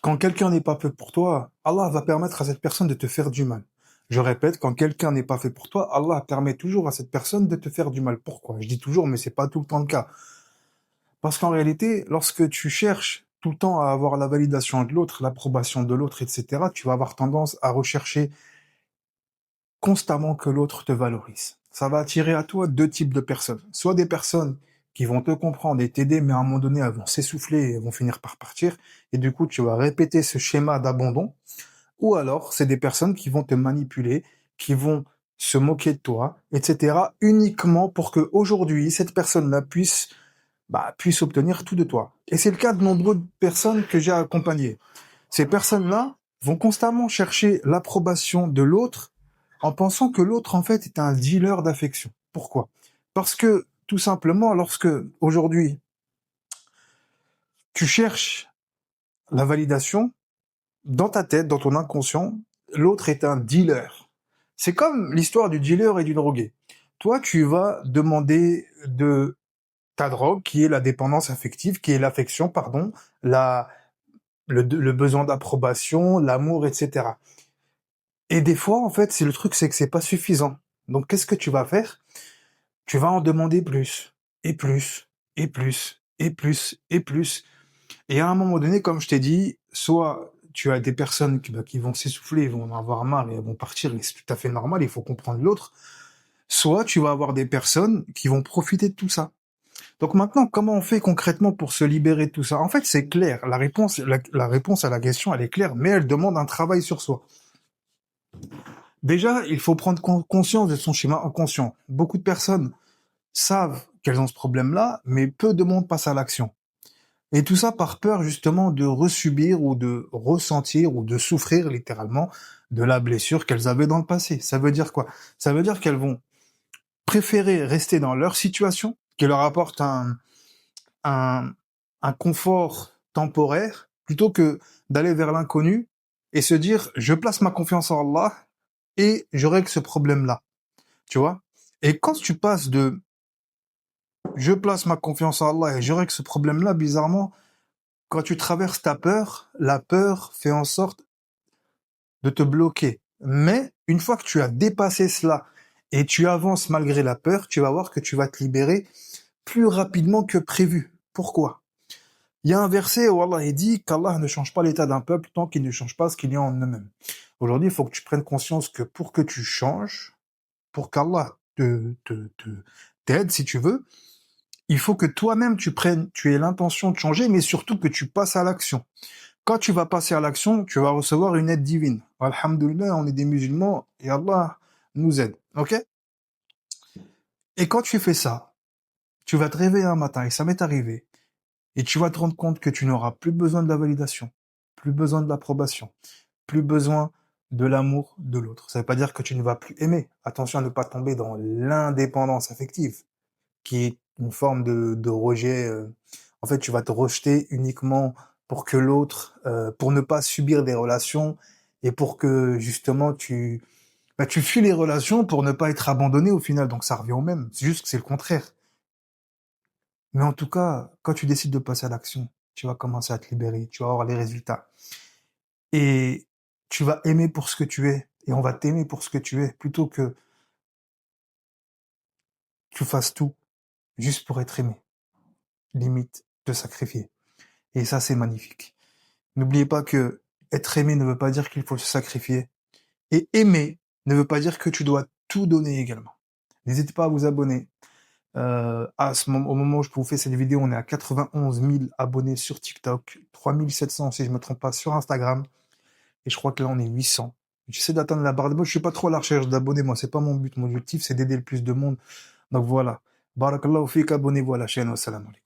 Quand quelqu'un n'est pas fait pour toi, Allah va permettre à cette personne de te faire du mal. Je répète, quand quelqu'un n'est pas fait pour toi, Allah permet toujours à cette personne de te faire du mal. Pourquoi? Je dis toujours, mais c'est pas tout le temps le cas. Parce qu'en réalité, lorsque tu cherches tout le temps à avoir la validation de l'autre, l'approbation de l'autre, etc., tu vas avoir tendance à rechercher constamment que l'autre te valorise. Ça va attirer à toi deux types de personnes. Soit des personnes qui vont te comprendre et t'aider, mais à un moment donné, elles vont s'essouffler et elles vont finir par partir. Et du coup, tu vas répéter ce schéma d'abandon. Ou alors, c'est des personnes qui vont te manipuler, qui vont se moquer de toi, etc., uniquement pour que aujourd'hui cette personne-là puisse obtenir tout de toi. Et c'est le cas de nombreuses personnes que j'ai accompagnées. Ces personnes-là vont constamment chercher l'approbation de l'autre en pensant que l'autre, en fait, est un dealer d'affection. Pourquoi? Parce que, tout simplement, lorsque, aujourd'hui, tu cherches la validation, dans ta tête, dans ton inconscient, l'autre est un dealer. C'est comme l'histoire du dealer et du drogué. Toi, tu vas demander de ta drogue, qui est la dépendance affective, qui est l'affection, pardon, le besoin d'approbation, l'amour, etc. Et des fois, en fait, c'est le truc, c'est que c'est pas suffisant. Donc, qu'est-ce que tu vas faire? Tu vas en demander plus, et plus, et plus, et plus, et plus. Et à un moment donné, comme je t'ai dit, soit tu as des personnes qui vont s'essouffler, ils vont en avoir marre et elles vont partir, et c'est tout à fait normal, il faut comprendre l'autre. Soit tu vas avoir des personnes qui vont profiter de tout ça. Donc maintenant, comment on fait concrètement pour se libérer de tout ça? En fait, c'est clair. La réponse à la question, elle est claire, mais elle demande un travail sur soi. Déjà, il faut prendre conscience de son schéma inconscient. Beaucoup de personnes savent qu'elles ont ce problème-là, mais peu de monde passe à l'action. Et tout ça par peur justement de resubir ou de ressentir ou de souffrir littéralement de la blessure qu'elles avaient dans le passé. Ça veut dire quoi? Ça veut dire qu'elles vont préférer rester dans leur situation, qui leur apporte un, un confort temporaire, plutôt que d'aller vers l'inconnu et se dire je place ma confiance en Allah et je règle ce problème-là. Tu vois? Et quand tu passes de je place ma confiance en Allah et je règle ce problème-là, bizarrement, quand tu traverses ta peur, la peur fait en sorte de te bloquer. Mais une fois que tu as dépassé cela et tu avances malgré la peur, tu vas voir que tu vas te libérer plus rapidement que prévu. Pourquoi? Il y a un verset où Allah dit qu'Allah ne change pas l'état d'un peuple tant qu'il ne change pas ce qu'il y a en eux-mêmes. Aujourd'hui, il faut que tu prennes conscience que pour que tu changes, pour qu'Allah t'aide si tu veux, il faut que toi-même tu aies l'intention de changer, mais surtout que tu passes à l'action. Quand tu vas passer à l'action, tu vas recevoir une aide divine. Alhamdulillah, on est des musulmans et Allah nous aide. Ok? Et quand tu fais ça, tu vas te réveiller un matin, et ça m'est arrivé, et tu vas te rendre compte que tu n'auras plus besoin de la validation, plus besoin de l'approbation, plus besoin de l'amour de l'autre. Ça ne veut pas dire que tu ne vas plus aimer. Attention à ne pas tomber dans l'indépendance affective, qui est une forme de rejet. En fait, tu vas te rejeter uniquement pour que l'autre, pour ne pas subir des relations et pour que justement tu fuis les relations pour ne pas être abandonné au final. Donc ça revient au même. C'est juste que c'est le contraire. Mais en tout cas, quand tu décides de passer à l'action, tu vas commencer à te libérer, tu vas avoir les résultats. Et tu vas aimer pour ce que tu es. Et on va t'aimer pour ce que tu es, plutôt que tu fasses tout juste pour être aimé. Limite, te sacrifier. Et ça, c'est magnifique. N'oubliez pas que être aimé ne veut pas dire qu'il faut se sacrifier. Et aimer ne veut pas dire que tu dois tout donner également. N'hésitez pas à vous abonner. Au moment où je vous fais cette vidéo, on est à 91 000 abonnés sur TikTok, 3700 si je me trompe pas sur Instagram, et je crois que là on est 800. J'essaie d'atteindre la barre de moi, je suis pas trop à la recherche d'abonnés, moi c'est pas mon but, mon objectif c'est d'aider le plus de monde. Donc voilà. Barakallahu fik, abonnez-vous à la chaîne, wassalam alaikum.